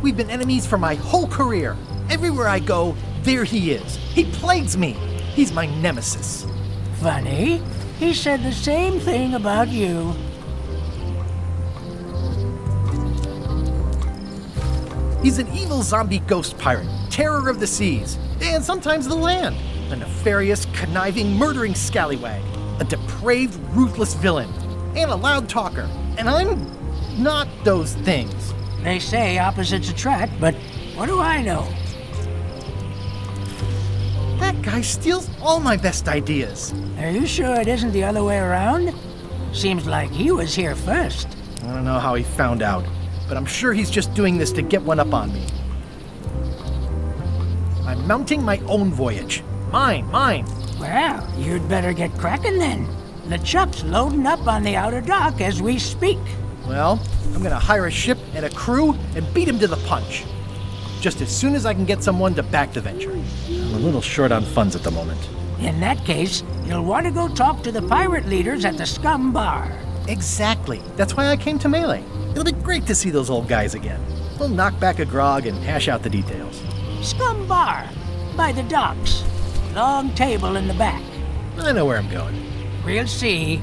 We've been enemies for my whole career. Everywhere I go, there he is. He plagues me. He's my nemesis. Funny. He said the same thing about you. He's an evil zombie ghost pirate, terror of the seas, and sometimes the land. A nefarious, conniving, murdering scallywag. A depraved, ruthless villain. And a loud talker. And I'm not those things. They say opposites attract, but what do I know? That guy steals all my best ideas. Are you sure it isn't the other way around? Seems like he was here first. I don't know how he found out, but I'm sure he's just doing this to get one up on me. I'm mounting my own voyage. Mine. Well, you'd better get cracking then. The Chuck's loading up on the outer dock as we speak. Well, I'm gonna hire a ship and a crew and beat him to the punch. Just as soon as I can get someone to back the venture. I'm a little short on funds at the moment. In that case, you'll want to go talk to the pirate leaders at the Scum Bar. Exactly. That's why I came to Melee. It'll be great to see those old guys again. We'll knock back a grog and hash out the details. Scum Bar, by the docks. Long table in the back. I know where I'm going. We'll see.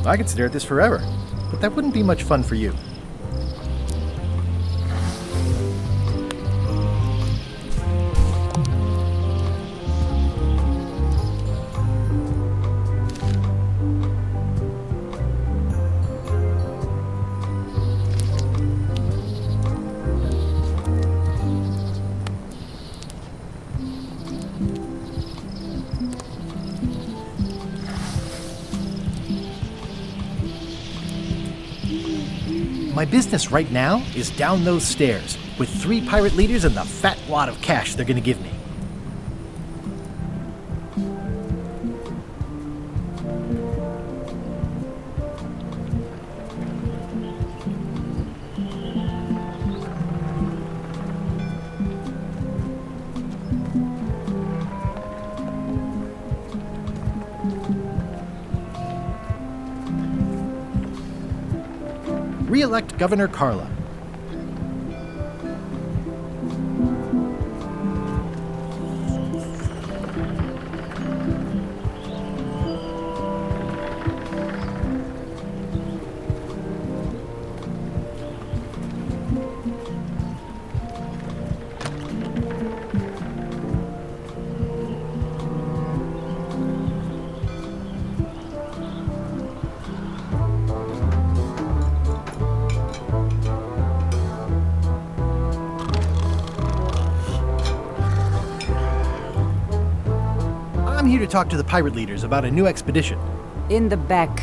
I could stare at this forever, but that wouldn't be much fun for you. My business right now is down those stairs, with 3 pirate leaders and the fat wad of cash they're gonna give me. Re-elect Governor Carla. I'm here to talk to the pirate leaders about a new expedition. In the back.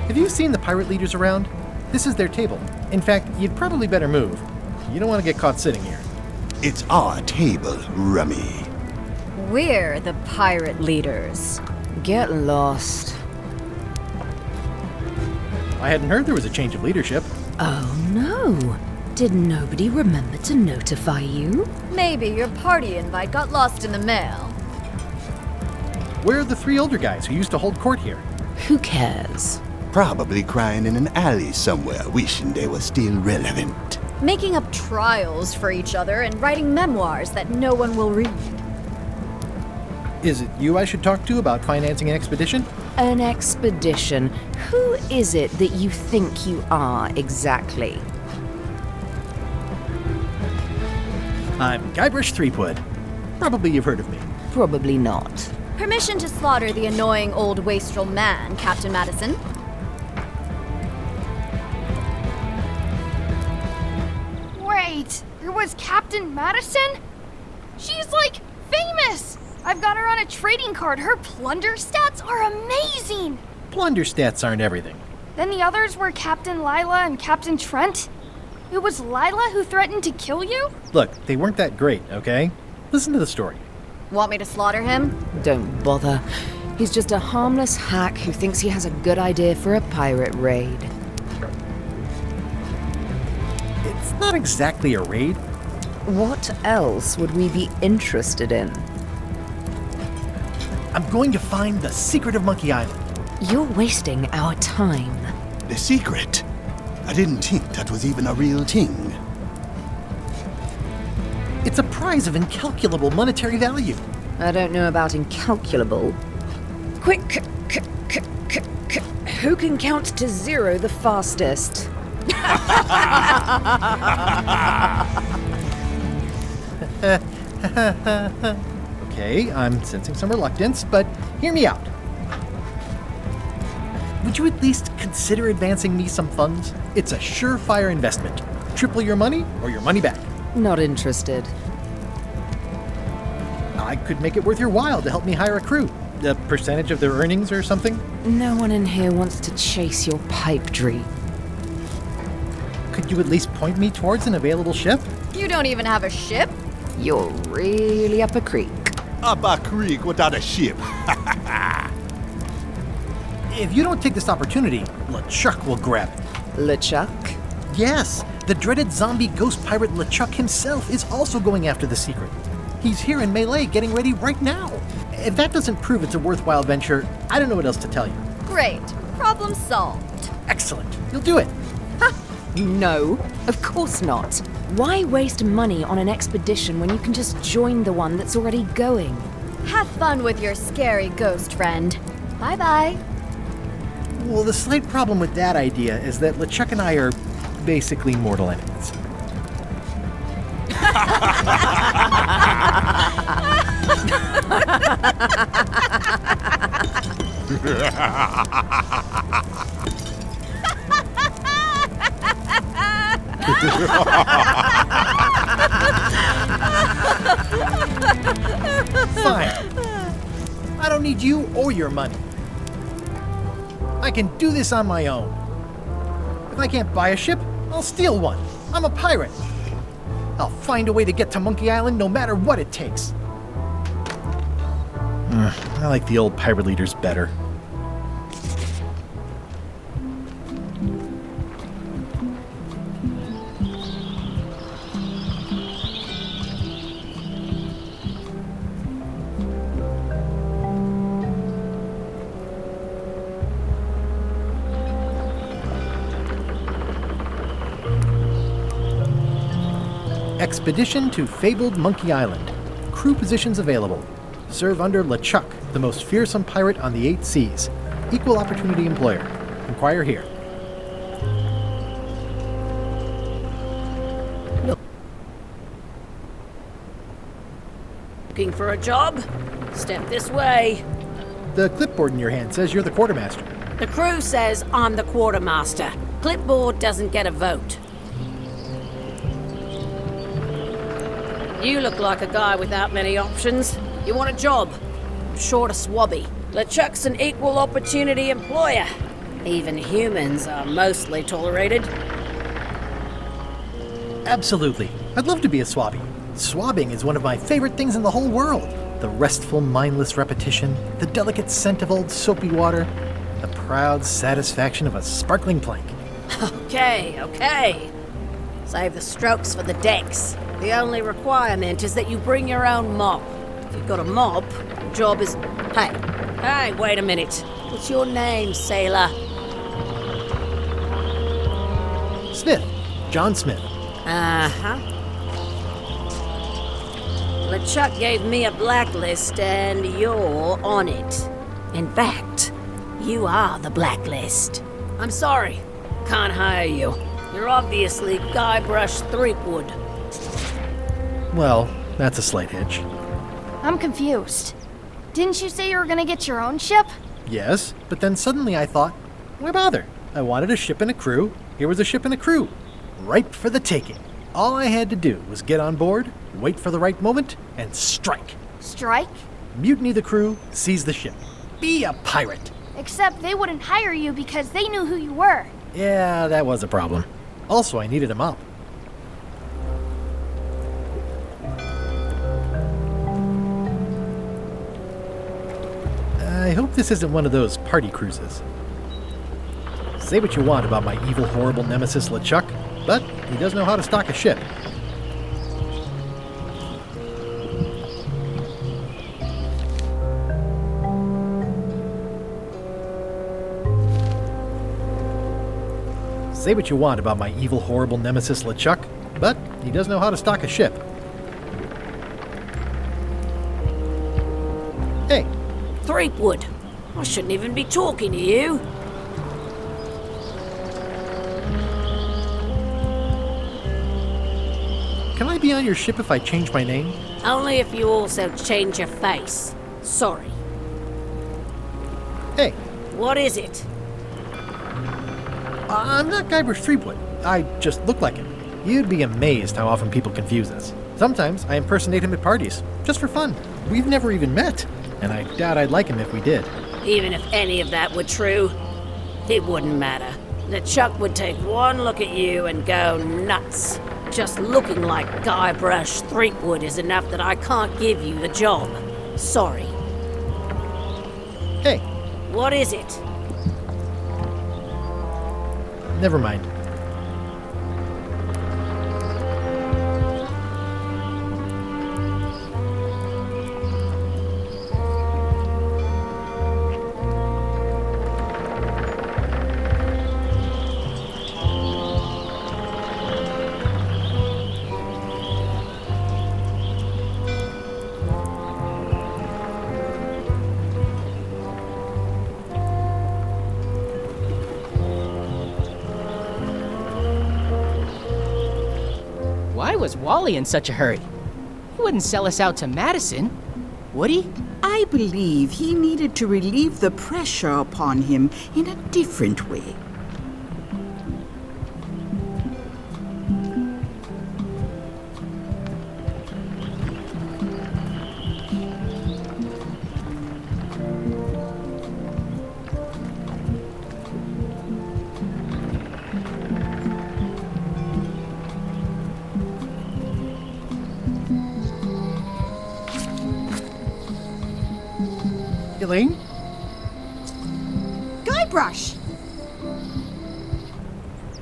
Have you seen the pirate leaders around? This is their table. In fact, you'd probably better move. You don't want to get caught sitting here. It's our table, Rummy. We're the pirate leaders. Get lost. I hadn't heard there was a change of leadership. Oh no. Did nobody remember to notify you? Maybe your party invite got lost in the mail. Where are the 3 older guys who used to hold court here? Who cares? Probably crying in an alley somewhere, wishing they were still relevant. Making up trials for each other and writing memoirs that no one will read. Is it you I should talk to about financing an expedition? An expedition? Who is it that you think you are exactly? I'm Guybrush Threepwood. Probably you've heard of me. Probably not. Permission to slaughter the annoying old wastrel man, Captain Madison. Wait, it was Captain Madison? She's like famous! I've got her on a trading card. Her plunder stats are amazing! Plunder stats aren't everything. Then the others were Captain Lila and Captain Trent? It was Lila who threatened to kill you? Look, they weren't that great, okay? Listen to the story. Want me to slaughter him? Don't bother. He's just a harmless hack who thinks he has a good idea for a pirate raid. It's not exactly a raid. What else would we be interested in? I'm going to find the secret of Monkey Island. You're wasting our time. The secret? I didn't think that was even a real thing. It's a prize of incalculable monetary value. I don't know about incalculable. Quick, who can count to 0 the fastest? Okay, I'm sensing some reluctance, but hear me out. Would you at least consider advancing me some funds? It's a surefire investment. Triple your money or your money back. Not interested. I could make it worth your while to help me hire a crew. A percentage of their earnings or something? No one in here wants to chase your pipe dream. Could you at least point me towards an available ship? You don't even have a ship? You're really up a creek. Up a creek without a ship. If you don't take this opportunity, LeChuck will grab it. LeChuck? Yes, the dreaded zombie ghost pirate LeChuck himself is also going after the secret. He's here in Melee getting ready right now. If that doesn't prove it's a worthwhile venture, I don't know what else to tell you. Great. Problem solved. Excellent. You'll do it. No, of course not. Why waste money on an expedition when you can just join the one that's already going? Have fun with your scary ghost friend. Bye-bye. Well, the slight problem with that idea is that LeChuck and I are basically mortal enemies. Fine. I don't need you or your money. I can do this on my own. If I can't buy a ship, I'll steal one. I'm a pirate. I'll find a way to get to Monkey Island no matter what it takes. I like the old pirate leaders better. Expedition to fabled Monkey Island. Crew positions available. Serve under LeChuck, the most fearsome pirate on the 8 seas. Equal opportunity employer. Inquire here. Looking for a job? Step this way. The clipboard in your hand says you're the quartermaster. The crew says I'm the quartermaster. Clipboard doesn't get a vote. You look like a guy without many options. You want a job? Short a swabby. LeChuck's an equal opportunity employer. Even humans are mostly tolerated. Absolutely. I'd love to be a swabby. Swabbing is one of my favorite things in the whole world. The restful, mindless repetition, the delicate scent of old soapy water, the proud satisfaction of a sparkling plank. Okay. Save the strokes for the decks. The only requirement is that you bring your own mop. If you've got a mop, the job is... Hey, wait a minute. What's your name, sailor? Smith. John Smith. Uh-huh. LeChuck gave me a blacklist and you're on it. In fact, you are the blacklist. I'm sorry. Can't hire you. You're obviously Guybrush Threepwood. Well, that's a slight hitch. I'm confused. Didn't you say you were gonna get your own ship? Yes, but then suddenly I thought, why bother? I wanted a ship and a crew. Here was a ship and a crew. Ripe for the taking. All I had to do was get on board, wait for the right moment, and strike. Strike? Mutiny the crew, seize the ship. Be a pirate. Except they wouldn't hire you because they knew who you were. Yeah, that was a problem. Also, I needed a mop. this isn't one of those party cruises. Say what you want about my evil, horrible nemesis LeChuck, but he does know how to stock a ship. Say what you want about my evil, horrible nemesis LeChuck, but he does know how to stock a ship. Hey, Threepwood, I shouldn't even be talking to you. can I be on your ship if I change my name? Only if you also change your face. Sorry. Hey, What is it? I'm not Guybrush Threepwood. I just look like him. You'd be amazed how often people confuse us. Sometimes I impersonate him at parties, just for fun. We've never even met, and I doubt I'd like him if we did. Even if any of that were true, it wouldn't matter. LeChuck would take one look at you and go nuts. Just looking like Guybrush Threepwood is enough that I can't give you the job. Sorry. Hey, What is it? never mind. Why was Wally in such a hurry? He wouldn't sell us out to Madison, would he? I believe he needed to relieve the pressure upon him in a different way. Elaine? Guybrush!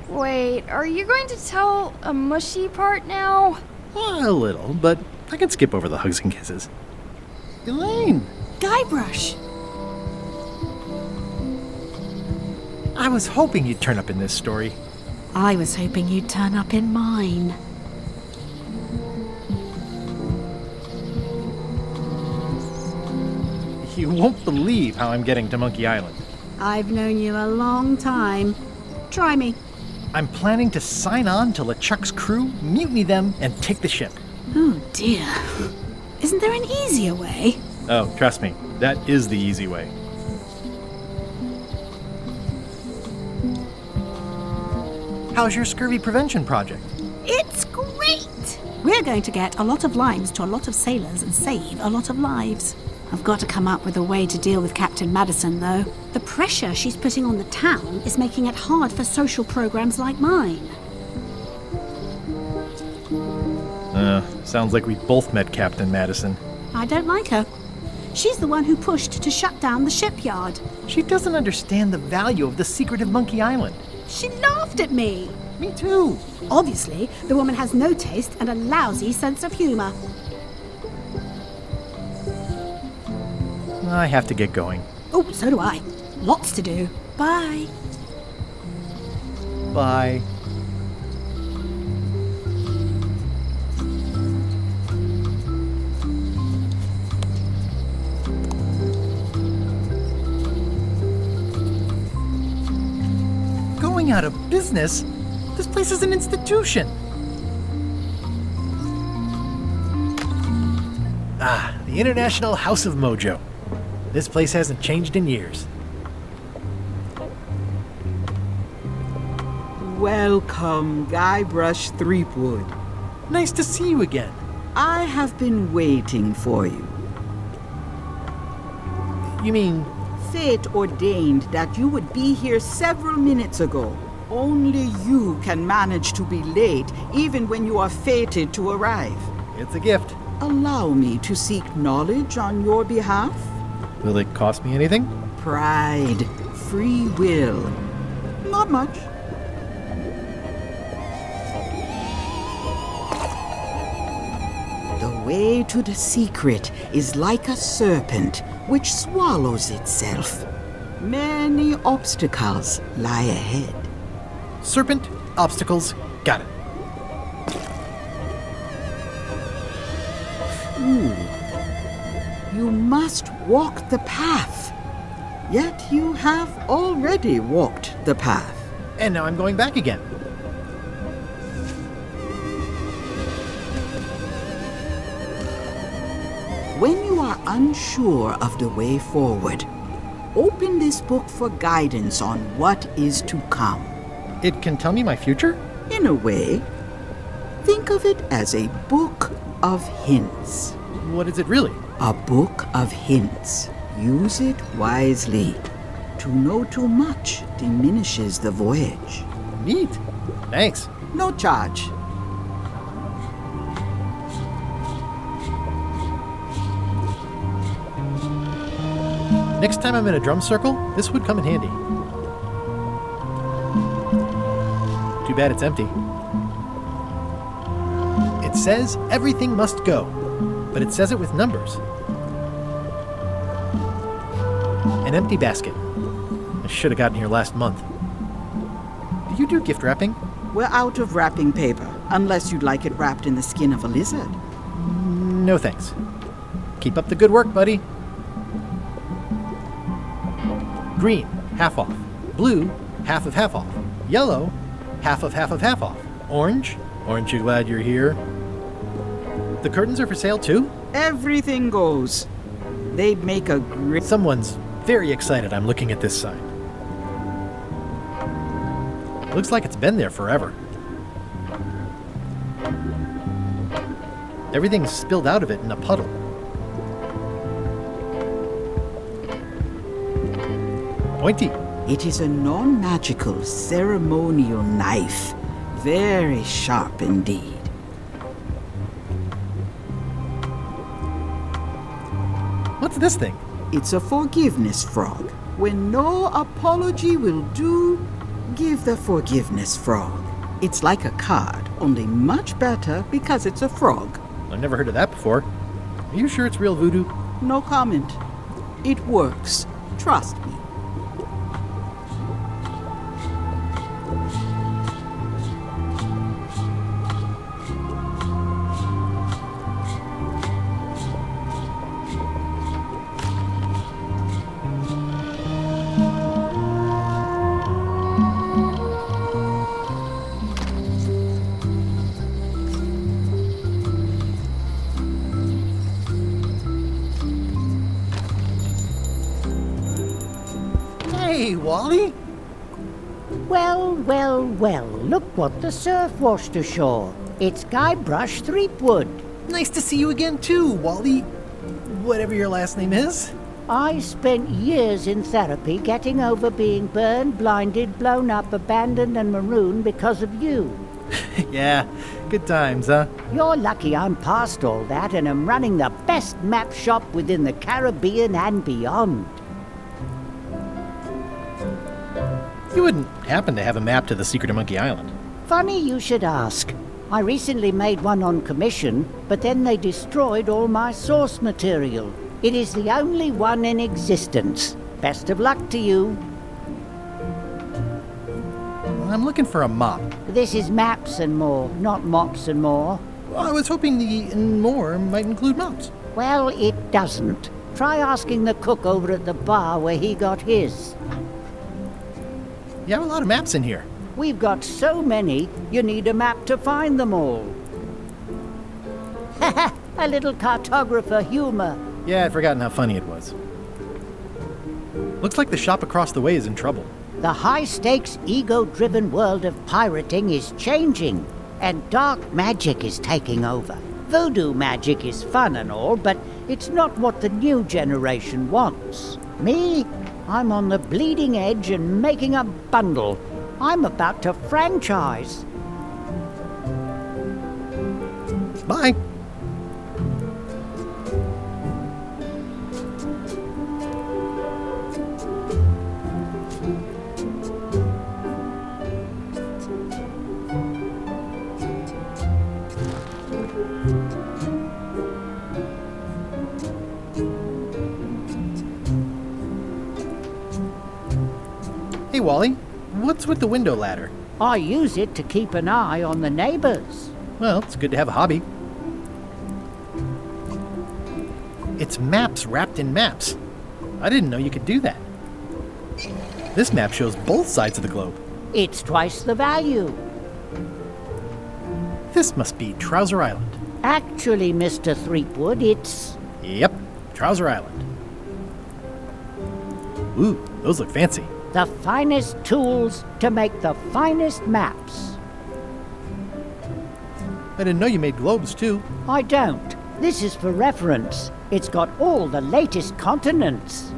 Wait, are you going to tell a mushy part now? A little, but I can skip over the hugs and kisses. Elaine! Guybrush! I was hoping you'd turn up in this story. I was hoping you'd turn up in mine. You won't believe how I'm getting to Monkey Island. I've known you a long time. Try me. I'm planning to sign on to LeChuck's crew, mutiny them, and take the ship. Oh dear. Isn't there an easier way? Oh, trust me, that is the easy way. How's your scurvy prevention project? It's great! We're going to get a lot of limes to a lot of sailors and save a lot of lives. I've got to come up with a way to deal with Captain Madison, though. The pressure she's putting on the town is making it hard for social programs like mine. Sounds like we both met Captain Madison. I don't like her. She's the one who pushed to shut down the shipyard. She doesn't understand the value of the secret of Monkey Island. She laughed at me. Me too. Obviously, the woman has no taste and a lousy sense of humor. I have to get going. Oh, so do I. Lots to do. Bye. Bye. Going out of business? This place is an institution. Ah, the International House of Mojo. This place hasn't changed in years. Welcome, Guybrush Threepwood. Nice to see you again. I have been waiting for you. You mean... Fate ordained that you would be here several minutes ago. Only you can manage to be late, even when you are fated to arrive. It's a gift. Allow me to seek knowledge on your behalf. Will it cost me anything? pride, free will. Not much. The way to the secret is like a serpent which swallows itself. Many obstacles lie ahead. Serpent, obstacles, got it. You must walk the path. Yet you have already walked the path. And now I'm going back again. When you are unsure of the way forward, open this book for guidance on what is to come. It can tell me my future? In a way, think of it as a book of hints. What is it really? A book of hints. Use it wisely. To know too much diminishes the voyage. Neat. Thanks. No charge. Next time I'm in a drum circle, this would come in handy. Too bad it's empty. It says everything must go, but it says it with numbers. An empty basket. I should have gotten here last month. Do you do gift wrapping? We're out of wrapping paper, unless you'd like it wrapped in the skin of a lizard. No thanks. Keep up the good work, buddy. Green, half off. Blue, half of half off. Yellow, half of half of half off. Orange, aren't you glad you're here? The curtains are for sale too? Everything goes. They'd make a great... Someone's very excited I'm looking at this sign. Looks like it's been there forever. Everything's spilled out of it in a puddle. Pointy. It is a non-magical ceremonial knife. Very sharp indeed. What's this thing? It's a forgiveness frog. When no apology will do, give the forgiveness frog. It's like a card, only much better because it's a frog. I've never heard of that before. Are you sure it's real voodoo? No comment. It works. Trust me. Hey, Wally! Well, well, well, look what the surf washed ashore. It's Guybrush Threepwood. Nice to see you again too, Wally. Whatever your last name is. I spent years in therapy getting over being burned, blinded, blown up, abandoned and marooned because of you. Yeah, good times, huh? You're lucky I'm past all that and am running the best map shop within the Caribbean and beyond. You wouldn't happen to have a map to the secret of Monkey Island. Funny you should ask. I recently made one on commission, but then they destroyed all my source material. It is the only one in existence. Best of luck to you. I'm looking for a mop. This is maps and more, not mops and more. Well, I was hoping the and more might include mops. Well, it doesn't. Try asking the cook over at the bar where he got his. You have a lot of maps in here. We've got so many, you need a map to find them all. A little cartographer humor. Yeah, I'd forgotten how funny it was. Looks like the shop across the way is in trouble. The high-stakes, ego-driven world of pirating is changing, and dark magic is taking over. Voodoo magic is fun and all, but it's not what the new generation wants. Me? I'm on the bleeding edge and making a bundle. I'm about to franchise. Bye. Hey, Wally, what's with the window ladder? I use it to keep an eye on the neighbors. Well, it's good to have a hobby. It's maps wrapped in maps. I didn't know you could do that. This map shows both sides of the globe. It's twice the value. This must be Trouser Island. Actually, Mr. Threepwood, it's... Yep, Trouser Island. Ooh, those look fancy. the finest tools to make the finest maps. I didn't know you made globes, too. I don't. This is for reference. It's got all the latest continents.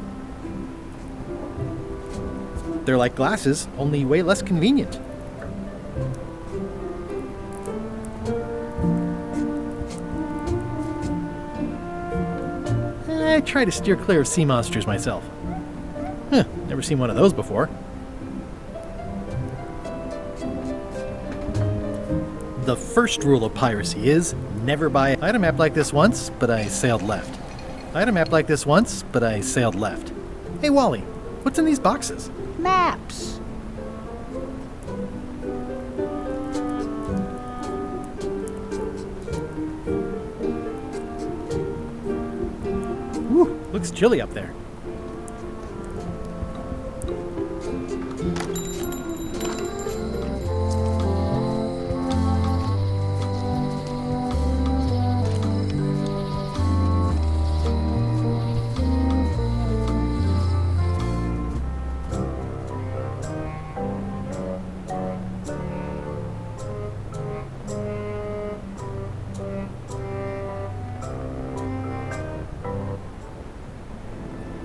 They're like glasses, only way less convenient. I try to steer clear of sea monsters myself. Huh, never seen one of those before. The first rule of piracy is never buy. I had a map like this once, but I sailed left. I had a map like this once, but I sailed left. Hey, Wally, what's in these boxes? Maps. Whew, looks chilly up there.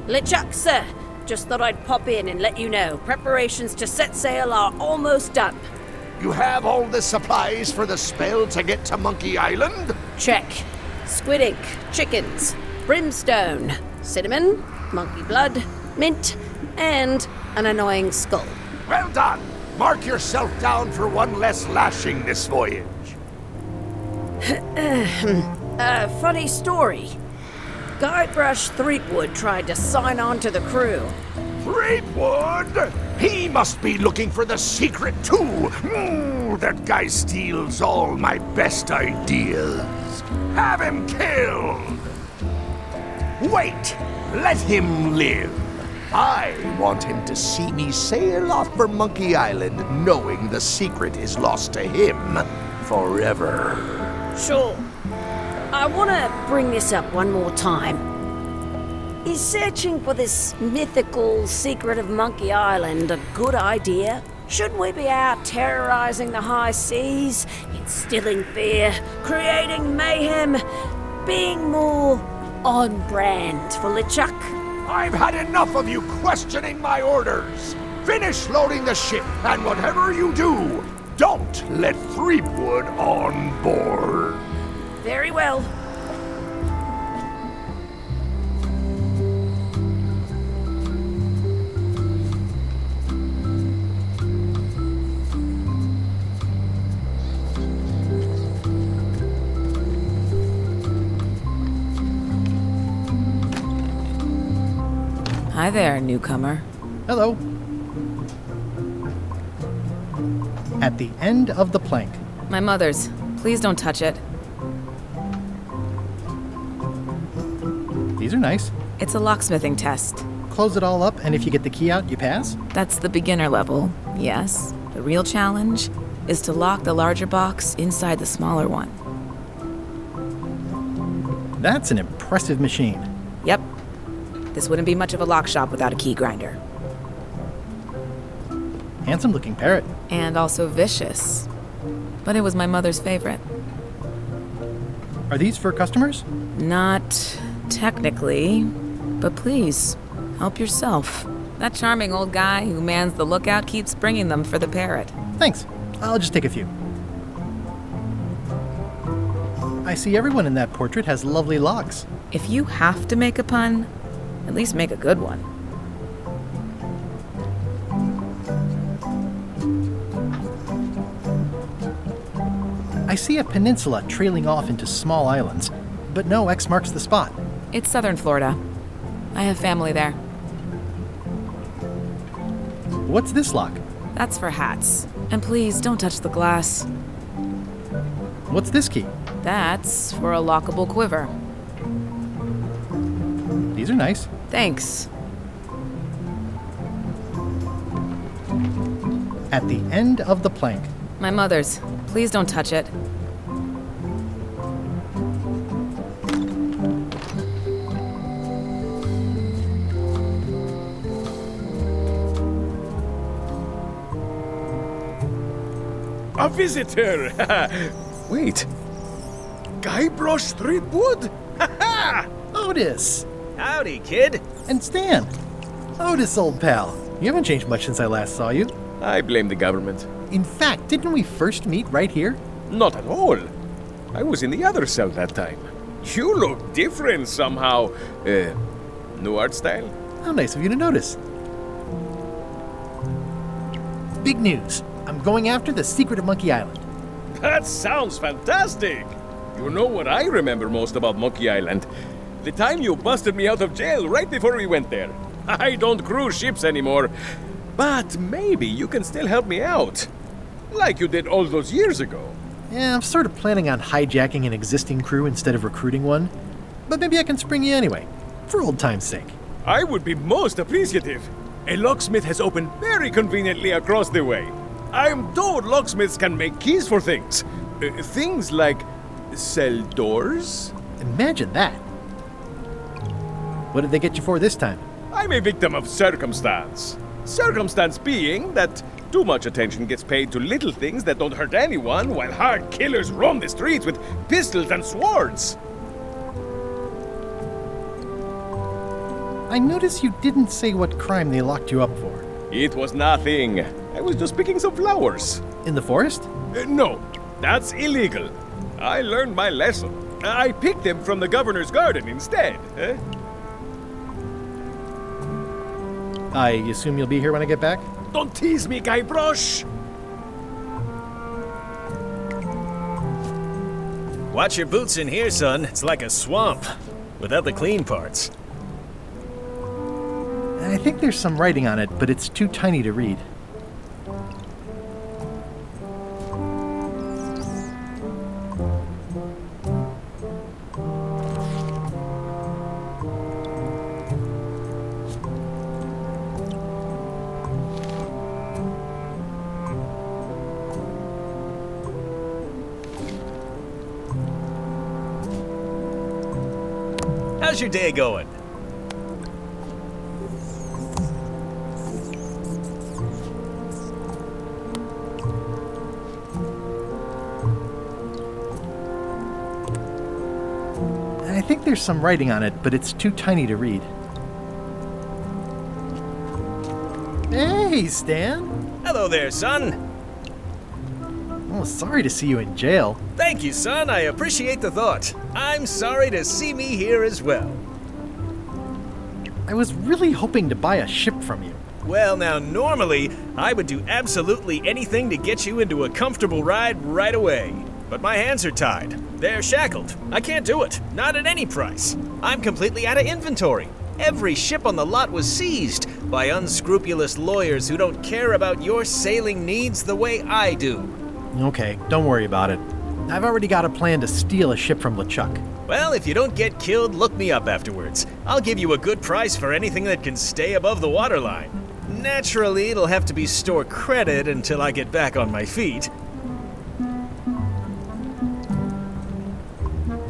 LeChuck, sir. Just thought I'd pop in and let you know. Preparations to set sail are almost done. You have all the supplies for the spell to get to Monkey Island? Check. Squid ink, chickens, brimstone, cinnamon, monkey blood, mint, and an annoying skull. Well done! Mark yourself down for one less lashing this voyage. Funny story. Guybrush Threepwood tried to sign on to the crew. Threepwood? He must be looking for the secret too. That guy steals all my best ideas. Have him killed. Wait, let him live. I want him to see me sail off for Monkey Island knowing the secret is lost to him forever. Sure. I want to bring this up one more time. Is searching for this mythical secret of Monkey Island a good idea? Shouldn't we be out terrorizing the high seas, instilling fear, creating mayhem, being more on brand for LeChuck? I've had enough of you questioning my orders. Finish loading the ship, and whatever you do, don't let Threepwood on board. Very well. Hi there, newcomer. Hello. At the end of the plank. My mother's. Please don't touch it. These are nice. It's a locksmithing test. Close it all up, and if you get the key out, you pass? That's the beginner level, yes. The real challenge is to lock the larger box inside the smaller one. That's an impressive machine. Yep. This wouldn't be much of a lock shop without a key grinder. Handsome-looking parrot. And also vicious. But it was my mother's favorite. Are these for customers? Not technically, but please, help yourself. That charming old guy who mans the lookout keeps bringing them for the parrot. Thanks. I'll just take a few. I see everyone in that portrait has lovely locks. If you have to make a pun, at least make a good one. I see a peninsula trailing off into small islands, but no X marks the spot. It's southern Florida. I have family there. What's this lock? That's for hats. And please, don't touch the glass. What's this key? That's for a lockable quiver. These are nice. Thanks. At the end of the plank. My mother's. Please don't touch it. A visitor! Wait. Guybrush Threepwood? Otis! Howdy, kid. And Stan. Otis, old pal. You haven't changed much since I last saw you. I blame the government. In fact, didn't we first meet right here? Not at all. I was in the other cell that time. You look different somehow. New art style? How nice of you to notice. Big news. I'm going after the secret of Monkey Island. That sounds fantastic! You know what I remember most about Monkey Island? The time you busted me out of jail right before we went there. I don't cruise ships anymore. But maybe you can still help me out. Like you did all those years ago. Yeah, I'm sort of planning on hijacking an existing crew instead of recruiting one. But maybe I can spring you anyway, for old time's sake. I would be most appreciative. A locksmith has opened very conveniently across the way. I'm told locksmiths can make keys for things. Things like cell doors? Imagine that. What did they get you for this time? I'm a victim of circumstance. Circumstance being that too much attention gets paid to little things that don't hurt anyone while hard killers roam the streets with pistols and swords. I notice you didn't say what crime they locked you up for. It was nothing. I was just picking some flowers. In the forest? No, that's illegal. I learned my lesson. I picked them from the governor's garden instead. I assume you'll be here when I get back? Don't tease me, Guybrush! Watch your boots in here, son. It's like a swamp, without the clean parts. I think there's some writing on it, but it's too tiny to read. How's your day going? I think there's some writing on it, but it's too tiny to read. Hey, Stan! Hello there, son. Oh, sorry to see you in jail. Thank you, son. I appreciate the thought. I'm sorry to see me here as well. I was really hoping to buy a ship from you. Well, now, normally, I would do absolutely anything to get you into a comfortable ride right away. But my hands are tied. They're shackled. I can't do it. Not at any price. I'm completely out of inventory. Every ship on the lot was seized by unscrupulous lawyers who don't care about your sailing needs the way I do. Okay, don't worry about it. I've already got a plan to steal a ship from LeChuck. Well, if you don't get killed, look me up afterwards. I'll give you a good price for anything that can stay above the waterline. Naturally, it'll have to be store credit until I get back on my feet.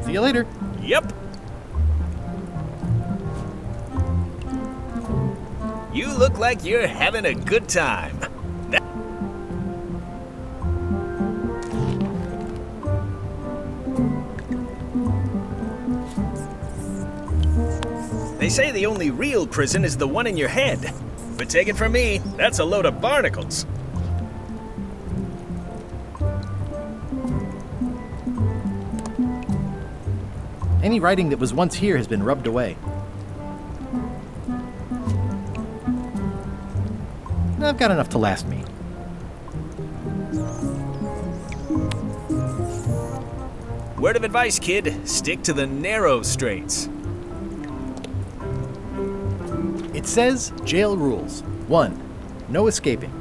See you later. Yep. You look like you're having a good time. They say the only real prison is the one in your head. But take it from me, that's a load of barnacles. Any writing that was once here has been rubbed away. I've got enough to last me. Word of advice, kid. Stick to the narrow straits. It says jail rules. 1. No escaping.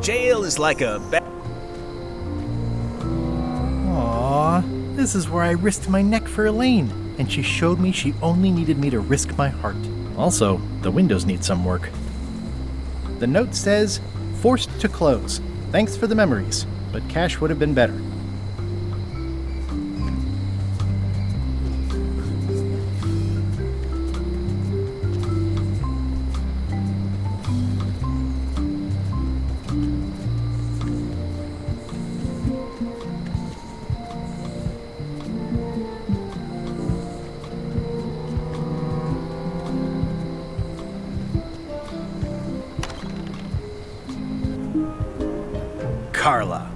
Jail is like a Aww, this is where I risked my neck for Elaine, and she showed me she only needed me to risk my heart. Also, the windows need some work. The note says, forced to close. Thanks for the memories, but cash would have been better. Carla.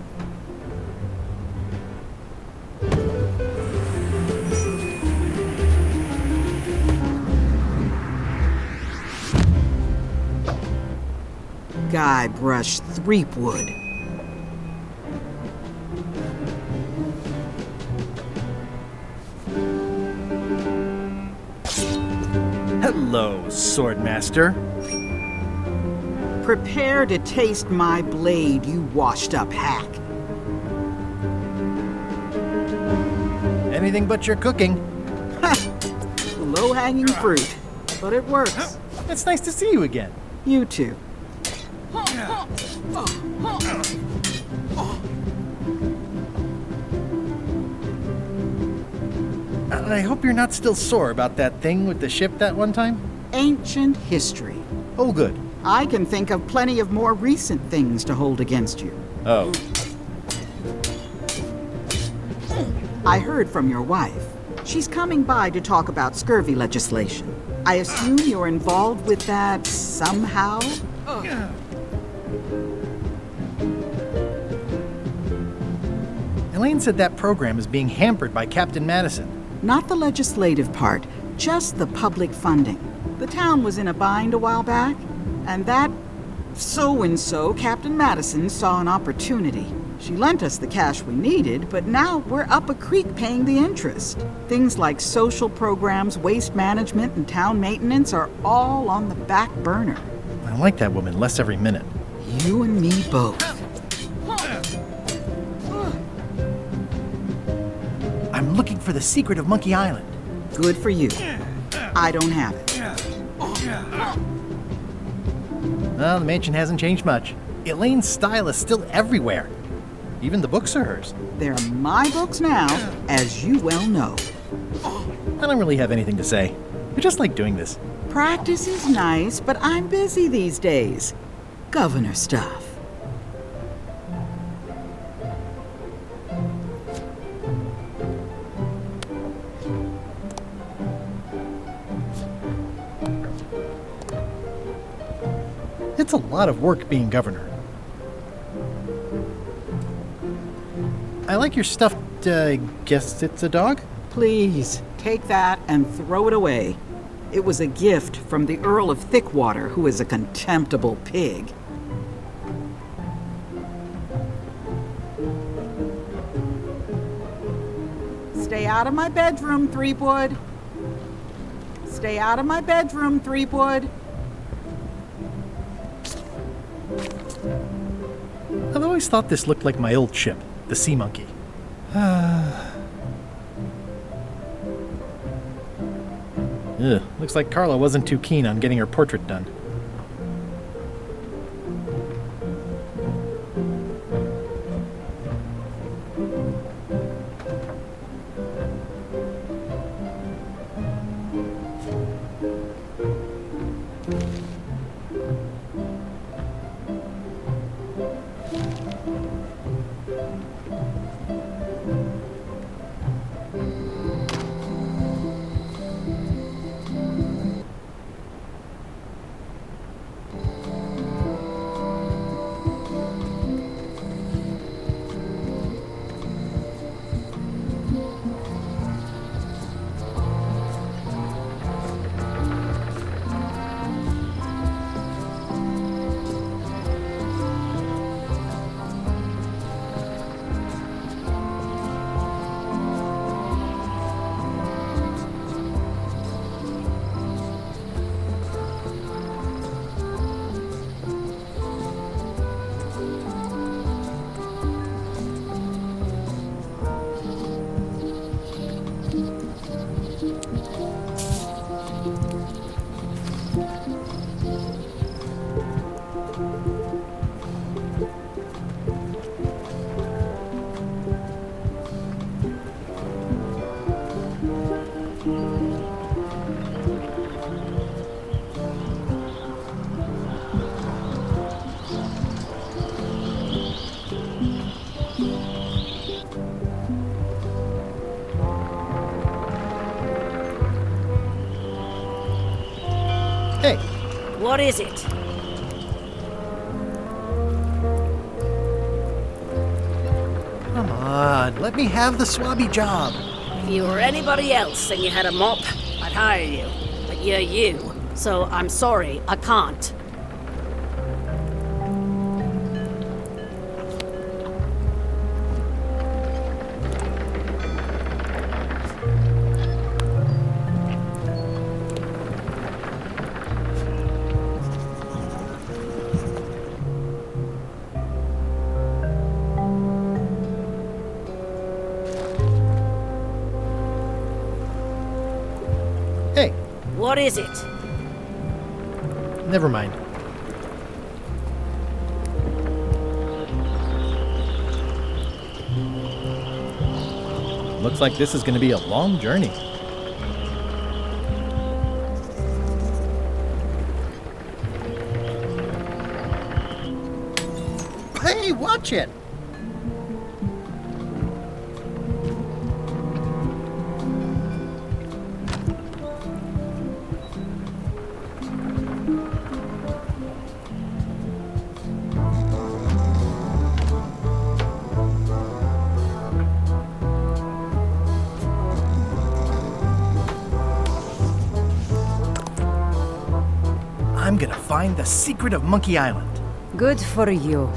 Guybrush Threepwood. Hello, Swordmaster. Prepare to taste my blade, you washed-up hack. Anything but your cooking. Low-hanging fruit, but it works. It's nice to see you again. You too. I hope you're not still sore about that thing with the ship that one time. Ancient history. Oh, good. I can think of plenty of more recent things to hold against you. Oh. I heard from your wife. She's coming by to talk about scurvy legislation. I assume you're involved with that somehow? Elaine said that program is being hampered by Captain Madison. Not the legislative part, just the public funding. The town was in a bind a while back, and that so-and-so, Captain Madison, saw an opportunity. She lent us the cash we needed, but now we're up a creek paying the interest. Things like social programs, waste management, and town maintenance are all on the back burner. I like that woman less every minute. You and me both. I'm looking for the secret of Monkey Island. Good for you. I don't have it. Well, the mansion hasn't changed much. Elaine's style is still everywhere. Even the books are hers. They're my books now, as you well know. I don't really have anything to say. I just like doing this. Practice is nice, but I'm busy these days. Governor stuff. It's a lot of work being governor. I like your stuffed, guess it's a dog? Please, take that and throw it away. It was a gift from the Earl of Thickwater, who is a contemptible pig. Stay out of my bedroom, Threepwood. Stay out of my bedroom, Threepwood. I've always thought this looked like my old ship, the Sea Monkey. Ugh, looks like Carla wasn't too keen on getting her portrait done. Hey. What is it? Come on, let me have the swabby job. If you were anybody else and you had a mop, I'd hire you. But you're you, so I'm sorry, I can't. Hey. What is it? Never mind. Looks like this is going to be a long journey. Hey, watch it! I'm gonna find the secret of Monkey Island. Good for you.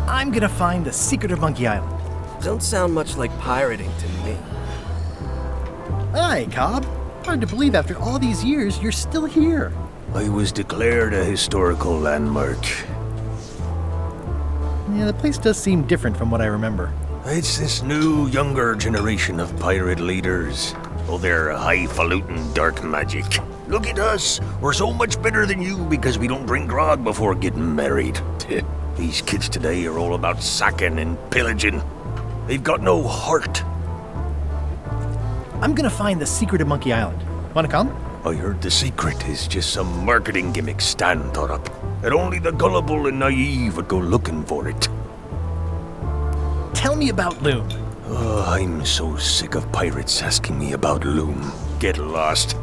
I'm gonna find the secret of Monkey Island. Don't sound much like pirating to me. Hi, Cobb. Hard to believe after all these years you're still here. I was declared a historical landmark. Yeah, the place does seem different from what I remember. It's this new, younger generation of pirate leaders. Oh, they're highfalutin dark magic. Look at us. We're so much better than you because we don't drink grog before getting married. These kids today are all about sacking and pillaging. They've got no heart. I'm gonna find the secret of Monkey Island. Wanna come? I heard the secret is just some marketing gimmick Stan thought up. And only the gullible and naive would go looking for it. Tell me about Loom. Oh, I'm so sick of pirates asking me about Loom. Get lost.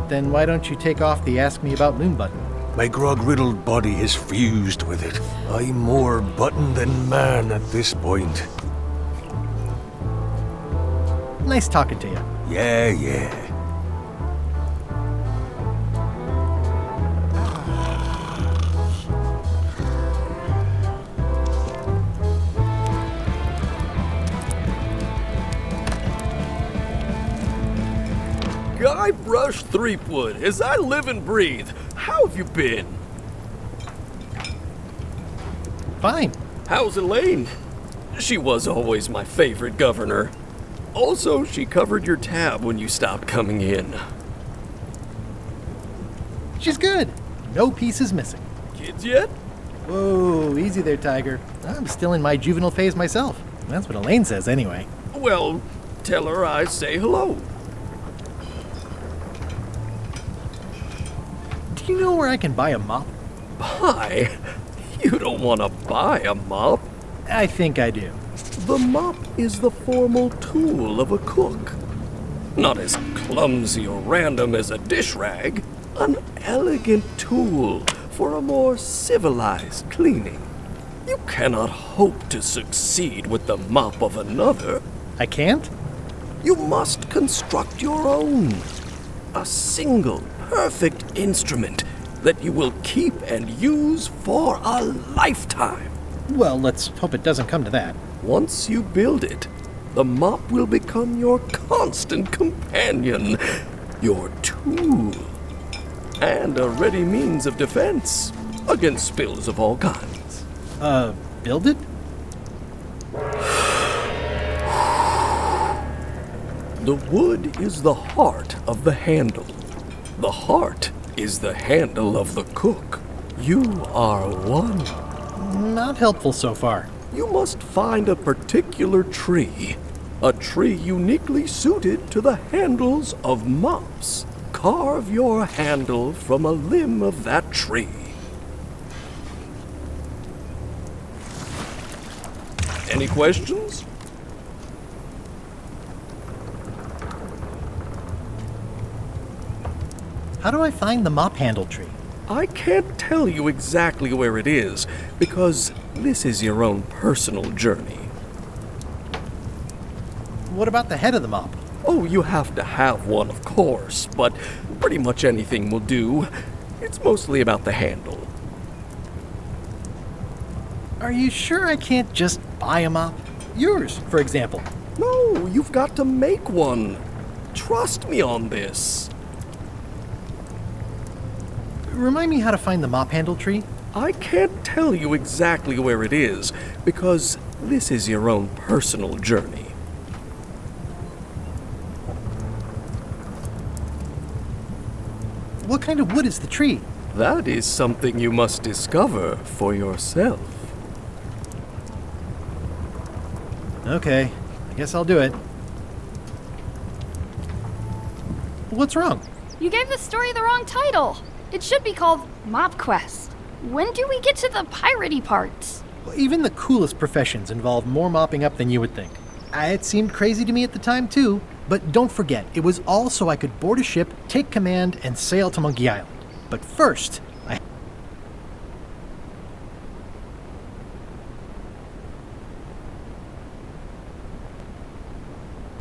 Then why don't you take off the Ask Me About Loom button? My grog-riddled body is fused with it. I'm more button than man at this point. Nice talking to you. Yeah. Guybrush Threepwood, as I live and breathe. How have you been? Fine. How's Elaine? She was always my favorite governor. Also, she covered your tab when you stopped coming in. She's good. No pieces missing. Kids yet? Whoa, easy there, Tiger. I'm still in my juvenile phase myself. That's what Elaine says anyway. Well, tell her I say hello. Do you know where I can buy a mop? Buy? You don't want to buy a mop. I think I do. The mop is the formal tool of a cook. Not as clumsy or random as a dish rag. An elegant tool for a more civilized cleaning. You cannot hope to succeed with the mop of another. I can't? You must construct your own. A single, perfect instrument that you will keep and use for a lifetime. Well, let's hope it doesn't come to that. Once you build it, the mop will become your constant companion, your tool, and a ready means of defense against spills of all kinds. Build it? The wood is the heart of the handle. The heart is the handle of the cook. You are one. Not helpful so far. You must find a particular tree. A tree uniquely suited to the handles of mops. Carve your handle from a limb of that tree. Any questions? How do I find the mop handle tree? I can't tell you exactly where it is, because this is your own personal journey. What about the head of the mop? Oh, you have to have one, of course, but pretty much anything will do. It's mostly about the handle. Are you sure I can't just buy a mop? Yours, for example. No, you've got to make one. Trust me on this. Remind me how to find the mop handle tree? I can't tell you exactly where it is, because this is your own personal journey. What kind of wood is the tree? That is something you must discover for yourself. Okay, I guess I'll do it. What's wrong? You gave the story the wrong title. It should be called Mop Quest. When do we get to the piratey parts? Well, even the coolest professions involve more mopping up than you would think. It seemed crazy to me at the time, too. But don't forget, it was all so I could board a ship, take command, and sail to Monkey Island. But first,